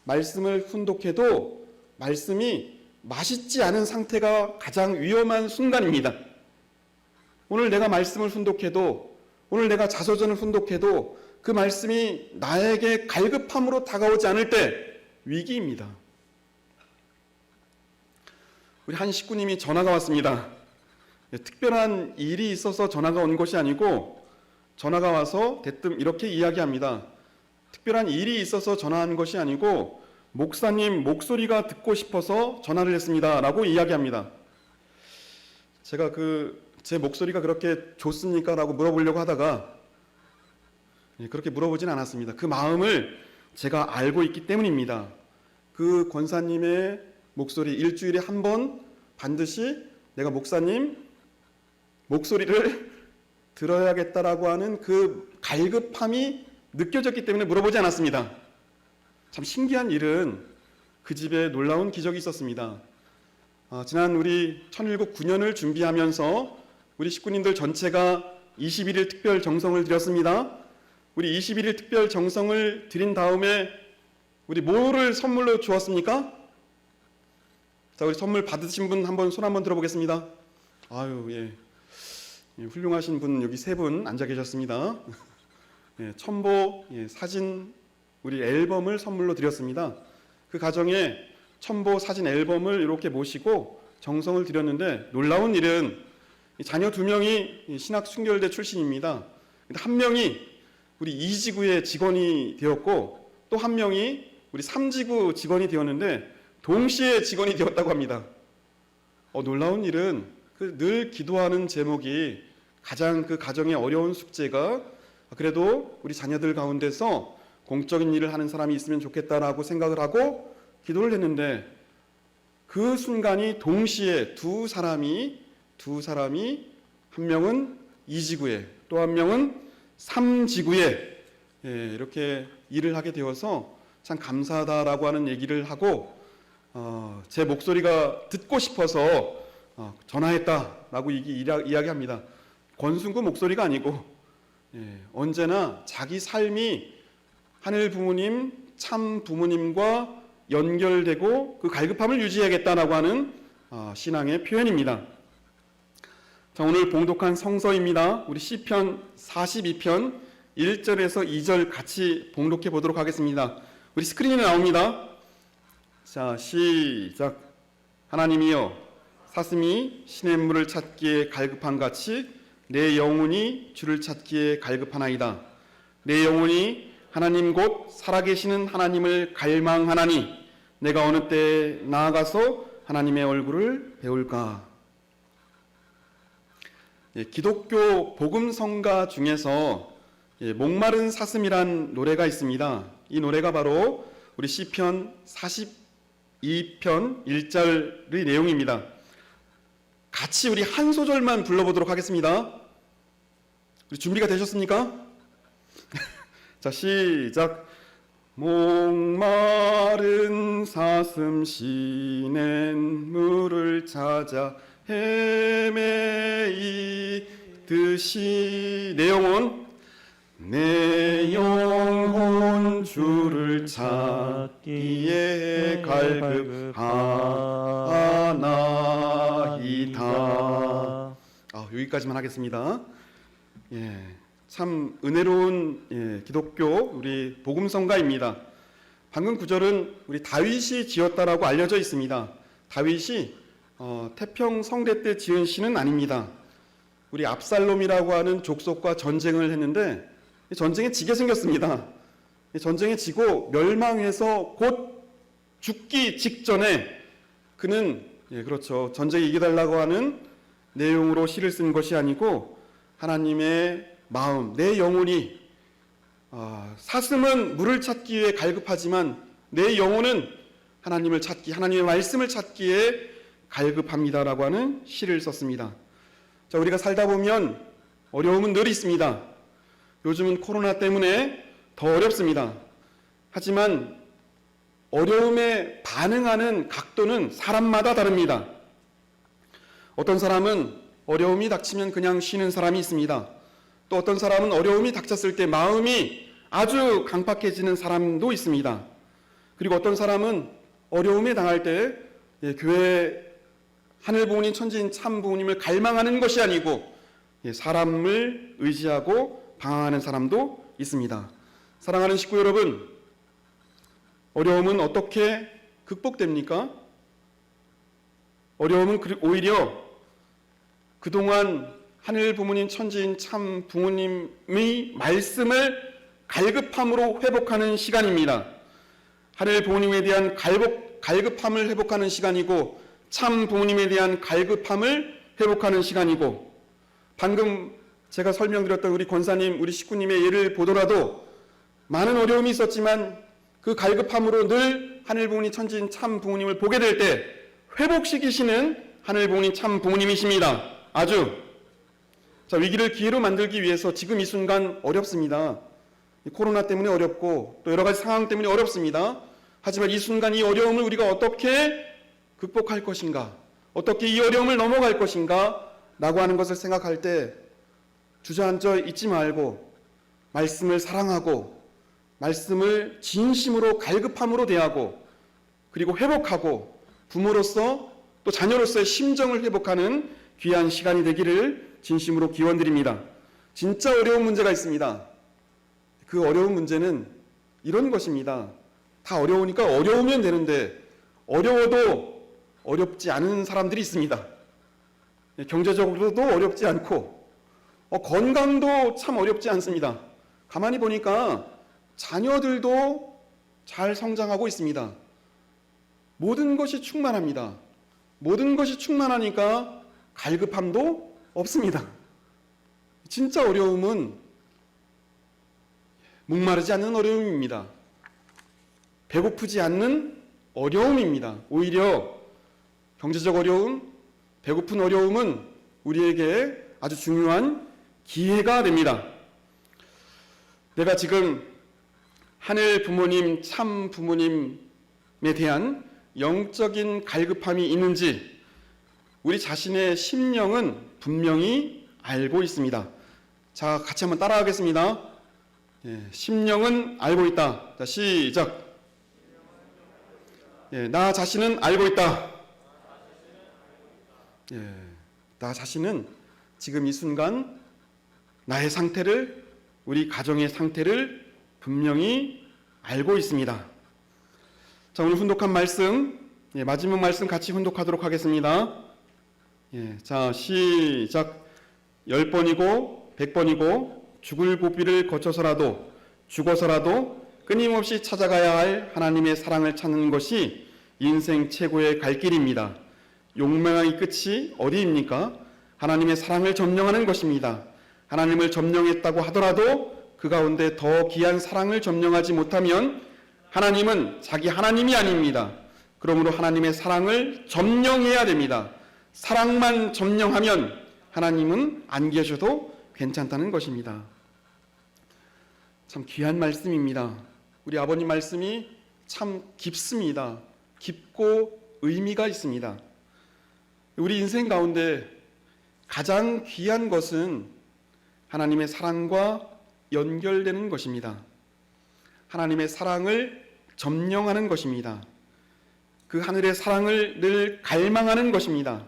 Speaker 6: 말씀을 훈독해도 말씀이 맛있지 않은 상태가 가장 위험한 순간입니다. 오늘 내가 말씀을 훈독해도, 오늘 내가 자서전을 훈독해도 그 말씀이 나에게 갈급함으로 다가오지 않을 때 위기입니다. 우리 한 식구님이 전화가 왔습니다. 특별한 일이 있어서 전화가 온 것이 아니고 전화가 와서 대뜸 이렇게 이야기합니다. 특별한 일이 있어서 전화한 것이 아니고 목사님 목소리가 듣고 싶어서 전화를 했습니다 라고 이야기합니다. 제가 제 목소리가 그렇게 좋습니까? 라고 물어보려고 하다가 그렇게 물어보진 않았습니다. 그 마음을 제가 알고 있기 때문입니다. 그 권사님의 목소리 일주일에 한 번 반드시 내가 목사님 목소리를 들어야겠다라고 하는 그 갈급함이 느껴졌기 때문에 물어보지 않았습니다. 참 신기한 일은 그 집에 놀라운 기적이 있었습니다. 지난 우리 천일국 9년을 준비하면서 우리 식구님들 전체가 21일 특별 정성을 드렸습니다. 우리 21일 특별 정성을 드린 다음에 우리 뭐를 선물로 주었습니까? 자, 우리 선물 받으신 분 한번 손 한번 들어보겠습니다. 아유, 예. 훌륭하신 분 여기 3분 앉아 계셨습니다. 예, 첨보 사진 우리 앨범을 선물로 드렸습니다. 그 가정에 첨보 사진 앨범을 이렇게 모시고 정성을 드렸는데 놀라운 일은 자녀 2명이 신학 순결대 출신입니다. 근데 1명이 우리 2지구의 직원이 되었고 또 1명이 우리 3지구 직원이 되었는데 동시에 직원이 되었다고 합니다. 놀라운 일은 늘 기도하는 제목이 가장 그 가정의 어려운 숙제가 그래도 우리 자녀들 가운데서 공적인 일을 하는 사람이 있으면 좋겠다라고 생각을 하고 기도를 했는데 그 순간이 동시에 두 사람이 한 명은 2지구에 또 한 명은 3지구에 이렇게 일을 하게 되어서 참 감사하다라고 하는 얘기를 하고 제 목소리가 듣고 싶어서 전화했다라고 이야기합니다. 권순구 목소리가 아니고 언제나 자기 삶이 하늘 부모님, 참 부모님과 연결되고 그 갈급함을 유지해야겠다라고 하는 신앙의 표현입니다. 자, 오늘 봉독한 성서입니다. 우리 시편 42편 1절에서 2절 같이 봉독해 보도록 하겠습니다. 우리 스크린에 나옵니다. 자, 시작. 하나님이여, 사슴이 시냇물을 찾기에 갈급한 같이 내 영혼이 주를 찾기에 갈급하나이다. 내 영혼이 하나님 곧 살아계시는 하나님을 갈망하나니 내가 어느 때 나아가서 하나님의 얼굴을 배울까. 기독교 복음성가 중에서 목마른 사슴이란 노래가 있습니다. 이 노래가 바로 우리 시편 42편 1절의 내용입니다. 같이 우리 한 소절만 불러보도록 하겠습니다. 우리 준비가 되셨습니까? 자, 시작. 목마른 사슴 시냇물을 찾아 헤매이듯이 내 영혼 주를 찾기에 갈급하나이다. 여기까지만 하겠습니다. 참 은혜로운 기독교 우리 복음성가입니다. 방금 구절은 우리 다윗이 지었다라고 알려져 있습니다. 다윗이 태평 성대 때 지은 시는 아닙니다. 우리 압살롬이라고 하는 족속과 전쟁을 했는데 전쟁에 지게 생겼습니다. 전쟁에 지고 멸망해서 곧 죽기 직전에 그는 그렇죠. 전쟁에 이겨달라고 하는 내용으로 시를 쓴 것이 아니고 하나님의 마음, 내 영혼이 사슴은 물을 찾기 위해 갈급하지만 내 영혼은 하나님을 찾기, 하나님의 말씀을 찾기에 갈급합니다라고 하는 시를 썼습니다. 자, 우리가 살다 보면 어려움은 늘 있습니다. 요즘은 코로나 때문에 더 어렵습니다. 하지만 어려움에 반응하는 각도는 사람마다 다릅니다. 어떤 사람은 어려움이 닥치면 그냥 쉬는 사람이 있습니다. 또 어떤 사람은 어려움이 닥쳤을 때 마음이 아주 강팍해지는 사람도 있습니다. 그리고 어떤 사람은 어려움에 당할 때 교회 하늘 부모님 천지인 참 부모님을 갈망하는 것이 아니고 사람을 의지하고 방황하는 사람도 있습니다. 사랑하는 식구 여러분, 어려움은 어떻게 극복됩니까? 어려움은 오히려 그동안 하늘 부모님 천지인 참 부모님의 말씀을 갈급함으로 회복하는 시간입니다. 하늘 부모님에 대한 갈급함을 회복하는 시간이고 참 부모님에 대한 갈급함을 회복하는 시간이고 방금 제가 설명드렸던 우리 권사님, 우리 식구님의 예를 보더라도 많은 어려움이 있었지만 그 갈급함으로 늘 하늘 부모님 천지인 참 부모님을 보게 될 때 회복시키시는 하늘 부모님 참 부모님이십니다. 아주. 자, 위기를 기회로 만들기 위해서 지금 이 순간 어렵습니다. 코로나 때문에 어렵고 또 여러 가지 상황 때문에 어렵습니다. 하지만 이 순간 이 어려움을 우리가 어떻게 극복할 것인가, 어떻게 이 어려움을 넘어갈 것인가 라고 하는 것을 생각할 때 주저앉아 있지 말고 말씀을 사랑하고 말씀을 진심으로 갈급함으로 대하고 그리고 회복하고 부모로서 또 자녀로서의 심정을 회복하는 귀한 시간이 되기를 진심으로 기원드립니다. 진짜 어려운 문제가 있습니다. 그 어려운 문제는 이런 것입니다. 다 어려우니까 어려우면 되는데 어려워도 어렵지 않은 사람들이 있습니다. 경제적으로도 어렵지 않고 건강도 참 어렵지 않습니다. 가만히 보니까 자녀들도 잘 성장하고 있습니다. 모든 것이 충만합니다. 모든 것이 충만하니까 갈급함도 없습니다. 진짜 어려움은 목마르지 않는 어려움입니다. 배고프지 않는 어려움입니다. 오히려 경제적 어려움, 배고픈 어려움은 우리에게 아주 중요한 기회가 됩니다. 내가 지금 하늘 부모님, 참 부모님에 대한 영적인 갈급함이 있는지 우리 자신의 심령은 분명히 알고 있습니다. 자, 같이 한번 따라하겠습니다. 심령은 알고 있다. 자, 시작. 나 자신은 알고 있다. 나 자신은 지금 이 순간 나의 상태를, 우리 가정의 상태를 분명히 알고 있습니다. 자, 오늘 훈독한 말씀, 마지막 말씀 같이 훈독하도록 하겠습니다. 자, 시작. 10번이고 100번이고 죽을 고비를 거쳐서라도 죽어서라도 끊임없이 찾아가야 할 하나님의 사랑을 찾는 것이 인생 최고의 갈 길입니다. 욕망의 끝이 어디입니까? 하나님의 사랑을 점령하는 것입니다. 하나님을 점령했다고 하더라도 그 가운데 더 귀한 사랑을 점령하지 못하면 하나님은 자기 하나님이 아닙니다. 그러므로 하나님의 사랑을 점령해야 됩니다. 사랑만 점령하면 하나님은 안 계셔도 괜찮다는 것입니다. 참 귀한 말씀입니다. 우리 아버님 말씀이 참 깊습니다. 깊고 의미가 있습니다. 우리 인생 가운데 가장 귀한 것은 하나님의 사랑과 연결되는 것입니다. 하나님의 사랑을 점령하는 것입니다. 그 하늘의 사랑을 늘 갈망하는 것입니다.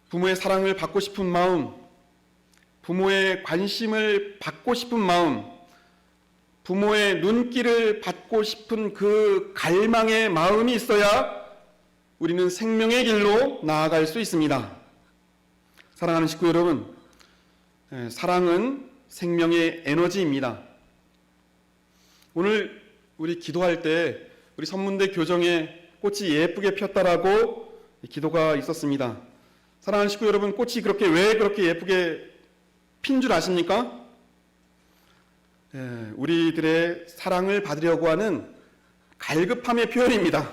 Speaker 6: 부모의 사랑을 받고 싶은 마음, 부모의 관심을 받고 싶은 마음, 부모의 눈길을 받고 싶은 그 갈망의 마음이 있어야 우리는 생명의 길로 나아갈 수 있습니다. 사랑하는 식구 여러분, 사랑은 생명의 에너지입니다. 오늘 우리 기도할 때 우리 선문대 교정에 꽃이 예쁘게 폈다라고 기도가 있었습니다. 사랑하는 식구 여러분, 꽃이 왜 그렇게 예쁘게 핀 줄 아십니까? 우리들의 사랑을 받으려고 하는 갈급함의 표현입니다.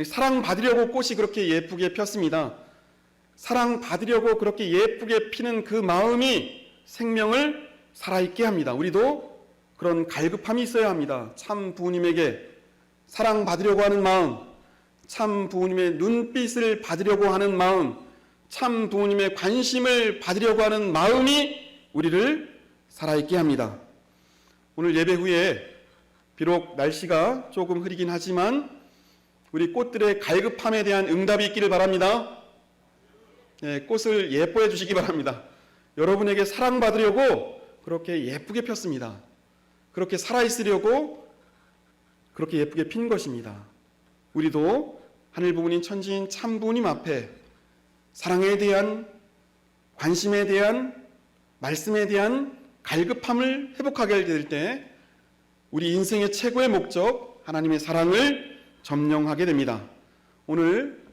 Speaker 6: 사랑받으려고 꽃이 그렇게 예쁘게 폈습니다. 사랑받으려고 그렇게 예쁘게 피는 그 마음이 생명을 살아있게 합니다. 우리도 그런 갈급함이 있어야 합니다. 참 부모님에게 사랑받으려고 하는 마음, 참 부모님의 눈빛을 받으려고 하는 마음, 참 부모님의 관심을 받으려고 하는 마음이 우리를 살아있게 합니다. 오늘 예배 후에 비록 날씨가 조금 흐리긴 하지만 우리 꽃들의 갈급함에 대한 응답이 있기를 바랍니다. 꽃을 예뻐해 주시기 바랍니다. 여러분에게 사랑받으려고 그렇게 예쁘게 폈습니다. 그렇게 살아있으려고 그렇게 예쁘게 핀 것입니다. 우리도 하늘 부모님, 천지인 참 부모님 앞에 사랑에 대한, 관심에 대한, 말씀에 대한 갈급함을 회복하게 될 때 우리 인생의 최고의 목적, 하나님의 사랑을 점령하게 됩니다. 오늘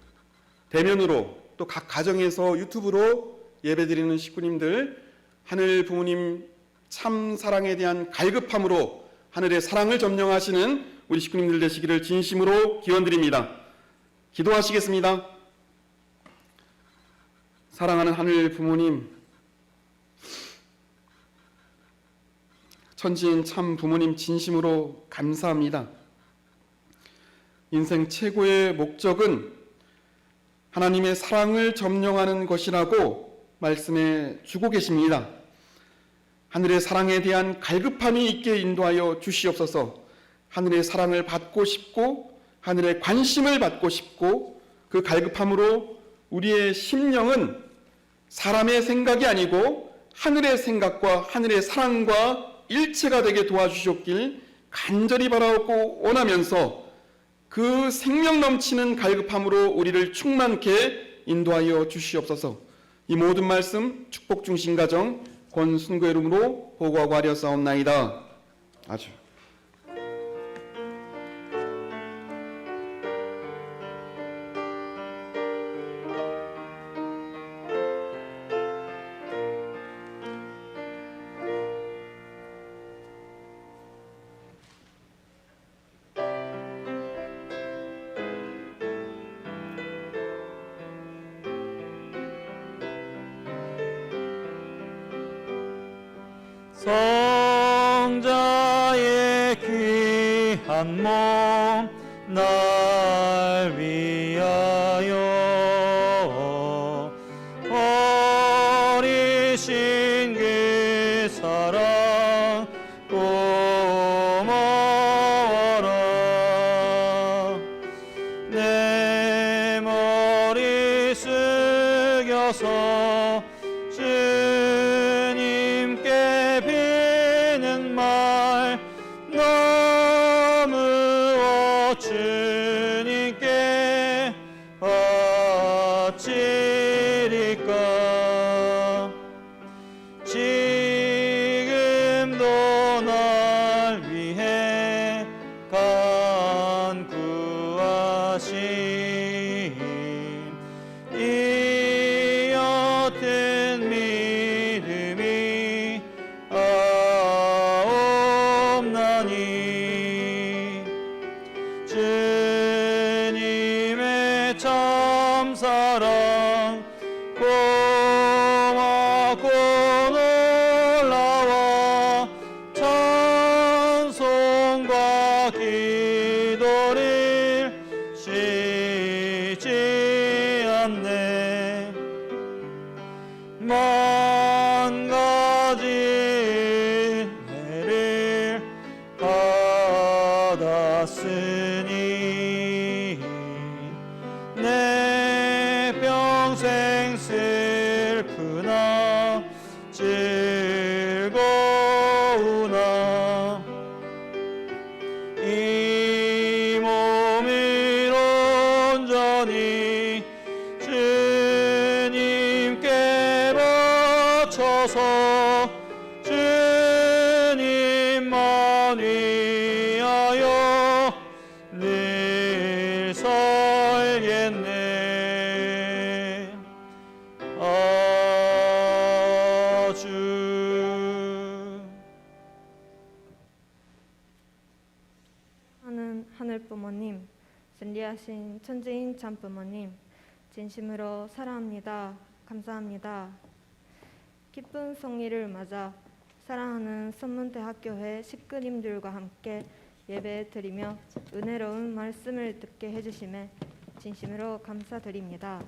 Speaker 6: 대면으로 또 각 가정에서 유튜브로 예배드리는 식구님들, 하늘 부모님 참 사랑에 대한 갈급함으로 하늘의 사랑을 점령하시는 우리 식구님들 되시기를 진심으로 기원드립니다. 기도하시겠습니다. 사랑하는 하늘 부모님, 천지인 참 부모님 진심으로 감사합니다. 인생 최고의 목적은 하나님의 사랑을 점령하는 것이라고 말씀해 주고 계십니다. 하늘의 사랑에 대한 갈급함이 있게 인도하여 주시옵소서. 하늘의 사랑을 받고 싶고 하늘의 관심을 받고 싶고 그 갈급함으로 우리의 심령은 사람의 생각이 아니고 하늘의 생각과 하늘의 사랑과 일체가 되게 도와주셨길 간절히 바라옵고 원하면서 그 생명 넘치는 갈급함으로 우리를 충만케 인도하여 주시옵소서. 이 모든 말씀 축복 중심 가정 권순구의 이름으로 보고하고 하려사옵나이다. 아주
Speaker 3: 성자의 귀한 몸 날 위하여 어리신 그 사랑 고마워라. 내 머리 숙여서 주님께 비는 말 너무 주님께 바치리까. 지금도 날 위해 간구하심 이 옅은 믿음이 없나니 주님의 참사랑 고맙고 놀라워 찬송과 기도를 쉬지 않네. 만 가지 은혜를 받았으니 내 평생 슬프나 즐거우나 이 몸을 온전히 주님께 바쳐서 주님만 위하여 되겠네. 아주
Speaker 7: 하늘 부모님, 진리하신 천지인 참 부모님, 진심으로 사랑합니다. 감사합니다. 기쁜 성일을 맞아 사랑하는 선문대학교회 식구님들과 함께 예배 드리며 은혜로운 말씀을 듣게 해주심에 진심으로 감사드립니다.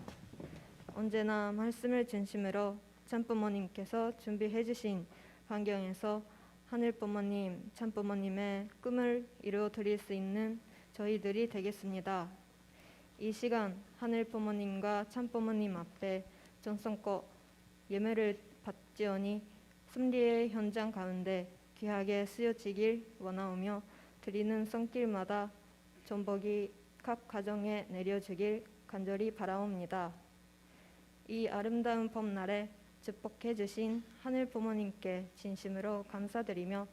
Speaker 7: 언제나 말씀을 진심으로 참부모님께서 준비해 주신 환경에서 하늘 부모님, 참 부모님의 꿈을 이루어 드릴 수 있는 저희들이 되겠습니다. 이 시간 하늘 부모님과 참 부모님 앞에 정성껏 예매를 받지어니 승리의 현장 가운데 귀하게 쓰여지길 원하오며 드리는 손길마다 전복이 각 가정에 내려주길 간절히 바라옵니다. 이 아름다운 봄날에 축복해 주신 하늘 부모님께 진심으로 감사드리며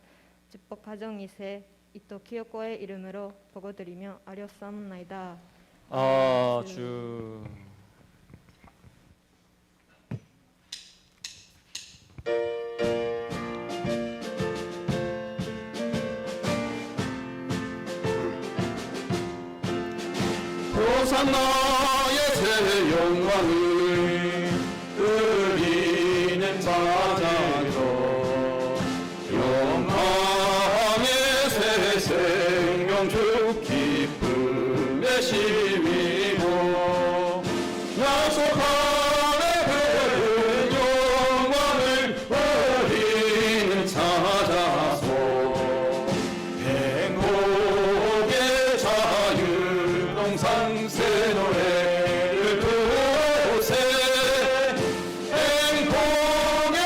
Speaker 7: 축복 가정 2세 이토 키요코의 이름으로 보고드리며 아뢰옵나이다.
Speaker 3: 아주
Speaker 5: 호산나의 새 영광을 드리는 자자여 영광의 새 생명주 기쁨의 시위고 약속하네 그 영광을 드리는 자자소 행복의 자유동산 새 노래를 부르세 행복의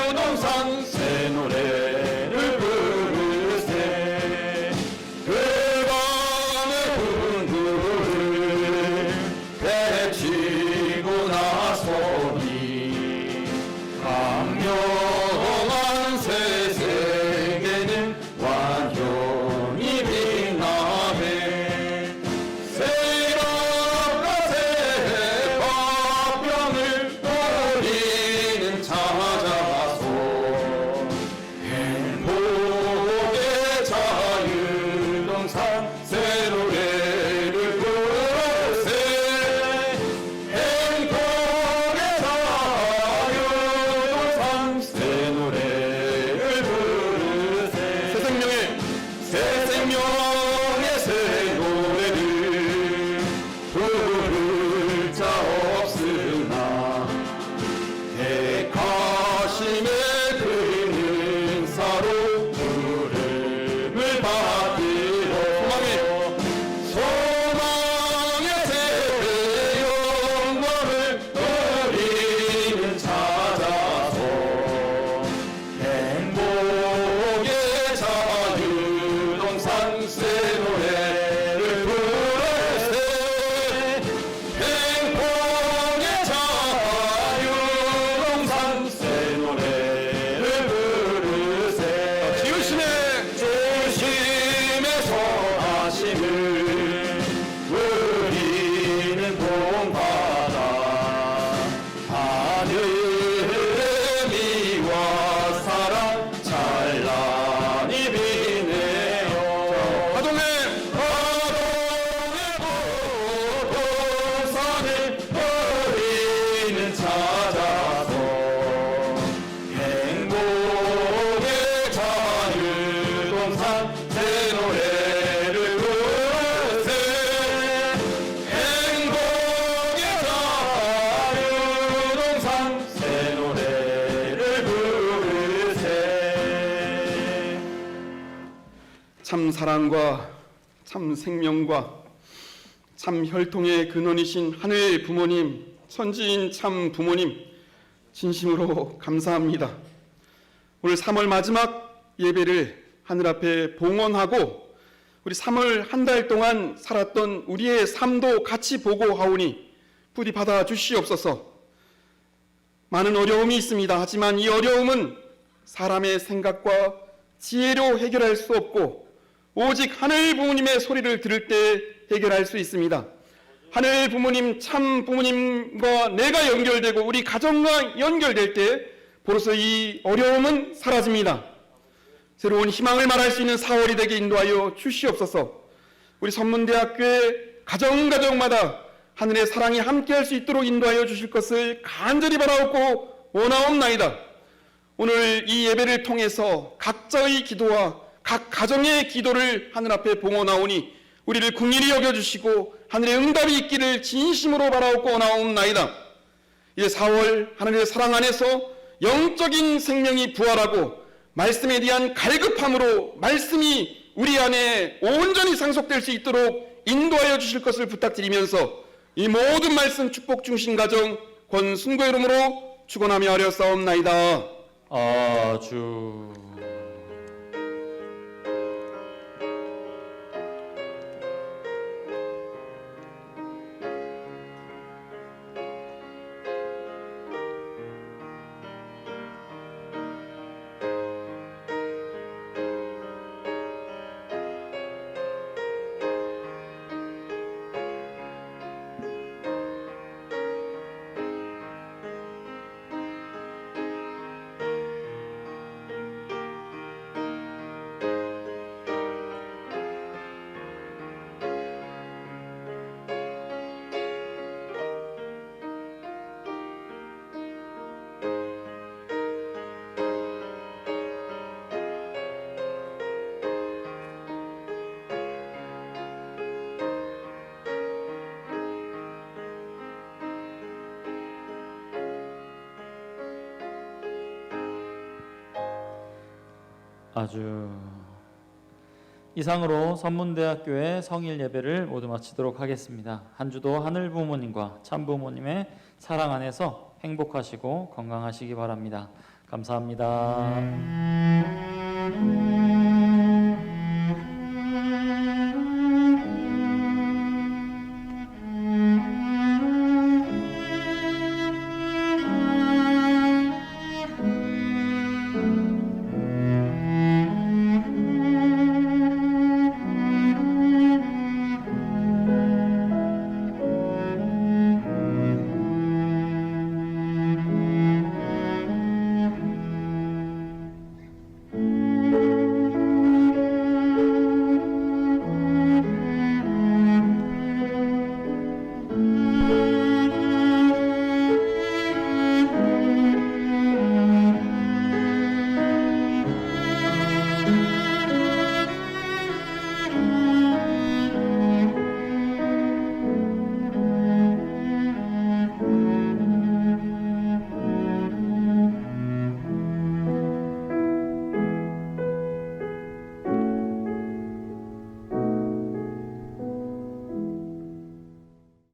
Speaker 5: 자유동산 새 노래를 부르세 그 밤의 분구를 배치고 나서니 강명한 새 세계는 완전히 빛나네 세일함과 새 화병을 우리는 찾아서 행복의 자유동산 새 노래를 부르세 행복의 자유동산 새 노래를 부르세 새 생명의 새 노래를 부를 자 없으나 택하심의 그 은사로 부름을 받들어 소망의 새 영광을 우리는 찾아서 행복의 자유동산 새 노래를 부르세 행복의 자유동산 새 노래를 부르세 지으심의 선하심을 우리는 본받아 하늘의 미와 사랑 찬란히 비네요 화동의 보도산을 우리는 찾아서 행복의 자유동산 새 노래를 부르세 행복의 자유동산 새 노래를 부르세
Speaker 6: 참 사랑과 참 생명과 참 혈통의 근원이신 하늘 부모님, 천지인 참 부모님, 진심으로 감사합니다. 오늘 3월 마지막 예배를 하늘 앞에 봉헌하고 우리 3월 한 달 동안 살았던 우리의 삶도 같이 보고 하오니 부디 받아 주시옵소서. 많은 어려움이 있습니다. 하지만 이 어려움은 사람의 생각과 지혜로 해결할 수 없고 오직 하늘 부모님의 소리를 들을 때 해결할 수 있습니다. 하늘 부모님, 참 부모님과 내가 연결되고 우리 가정과 연결될 때 비로소 이 어려움은 사라집니다. 새로운 희망을 말할 수 있는 4월이 되게 인도하여 주시옵소서. 우리 선문대학교의 가정마다 하늘의 사랑이 함께할 수 있도록 인도하여 주실 것을 간절히 바라옵고 원하옵나이다. 오늘 이 예배를 통해서 각자의 기도와 각 가정의 기도를 하늘 앞에 봉헌하오니 우리를 긍휼히 여겨주시고 하늘의 응답이 있기를 진심으로 바라옵고 원하옵나이다. 이제 4월 하늘의 사랑 안에서 영적인 생명이 부활하고 말씀에 대한 갈급함으로 말씀이 우리 안에 온전히 상속될 수 있도록 인도하여 주실 것을 부탁드리면서 이 모든 말씀 축복 중심 가정 권순고의 이름으로 축원하며 아뢰었사옵나이다.
Speaker 3: 아주. 아주. 이상으로 선문대학교의 성일 예배를 모두 마치도록 하겠습니다. 한 주도 하늘 부모님과 참 부모님의 사랑 안에서 행복하시고 건강하시기 바랍니다. 감사합니다.